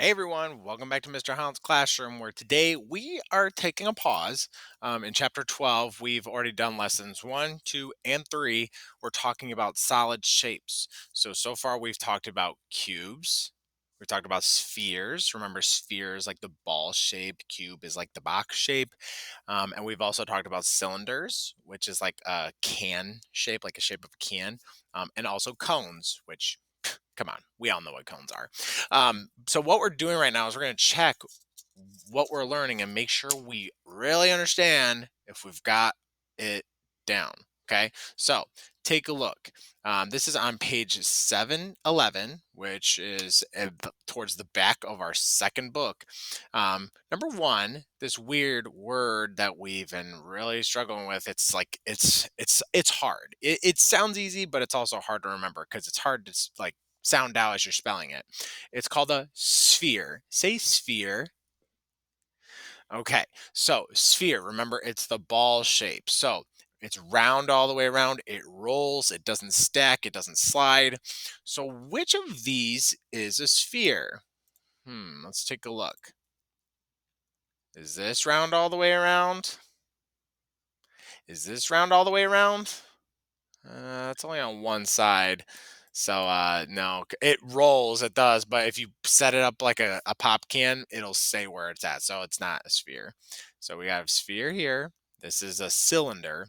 Hey everyone, welcome back to Mr. Holland's Classroom, where today we are taking a pause. In chapter 12, we've already done lessons 1, 2, and 3. We're talking about solid shapes. So far we've talked about cubes, we talked about spheres. Remember, sphere is like the ball shape, cube is like the box shape. And we've also talked about cylinders, which is like a can shape, like a shape of a can, and also cones, which come on, we all know what cones are. So what we're doing right now is we're going to check what we're learning and make sure we really understand if we've got it down. Okay, so take a look. This is on page 711, which is towards the back of our second book. Number one, this weird word that we've been really struggling with. It's like it's hard. It sounds easy, but it's also hard to remember because it's hard to like sound out as you're spelling it. It's called a sphere. Say sphere. Okay, so sphere, remember it's the ball shape. So it's round all the way around, it rolls, it doesn't stack, it doesn't slide. So which of these is a sphere? Let's take a look. Is this round all the way around? Is this round all the way around? It's only on one side. So no, it rolls, it does, but if you set it up like a pop can, it'll say where it's at. So it's not a sphere. So we have sphere here. This is a cylinder.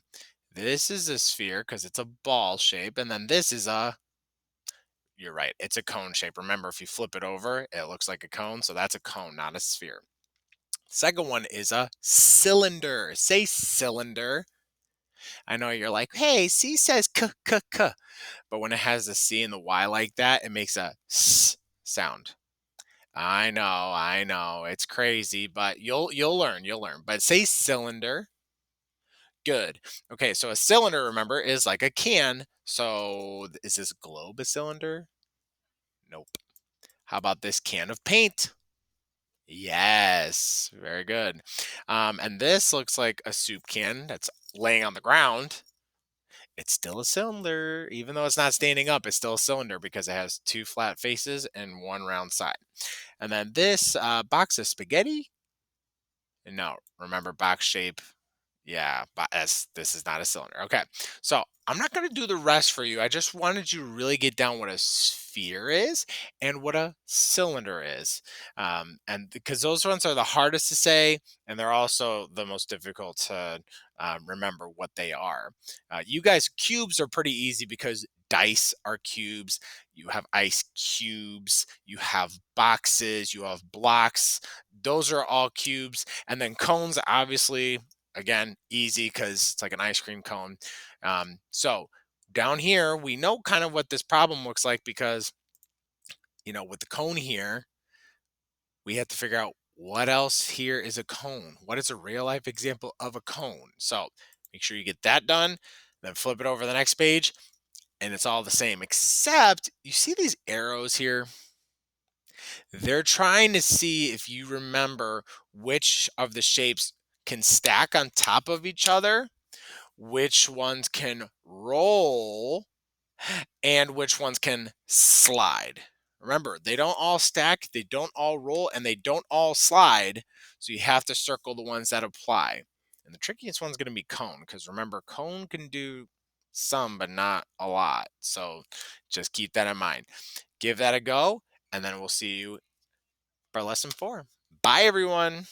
This is a sphere because it's a ball shape. And then this is you're right, it's a cone shape. Remember, if you flip it over, it looks like a cone. So that's a cone, not a sphere. Second one is a cylinder. Say cylinder. I know you're like, hey, C says k k k. But when it has the C and the Y like that, it makes a S sound. I know, it's crazy, but you'll learn, you'll learn. But say cylinder. Good. Okay, so a cylinder, remember, is like a can. So is this globe a cylinder? Nope. How about this can of paint? Yes, very good. And this looks like a soup can that's laying on the ground. It's still a cylinder. Even though it's not standing up, it's still a cylinder because it has two flat faces and one round side. And then this box of spaghetti. No, remember box shape. Yeah, but as this is not a cylinder. Okay, so I'm not going to do the rest for you. I just wanted you to really get down what a sphere is and what a cylinder is, and because those ones are the hardest to say, and they're also the most difficult to remember what they are. You guys, cubes are pretty easy because dice are cubes. You have ice cubes. You have boxes. You have blocks. Those are all cubes, and then cones, obviously again, easy because it's like an ice cream cone. So down here, we know kind of what this problem looks like because, with the cone here, we have to figure out what else here is a cone. What is a real life example of a cone? So make sure you get that done, then flip it over to the next page, and it's all the same, except you see these arrows here? They're trying to see if you remember which of the shapes can stack on top of each other, which ones can roll, and which ones can slide. Remember, they don't all stack, they don't all roll, and they don't all slide. So you have to circle the ones that apply. And the trickiest one's going to be cone, because remember, cone can do some, but not a lot. So just keep that in mind. Give that a go, and then we'll see you for lesson 4. Bye, everyone.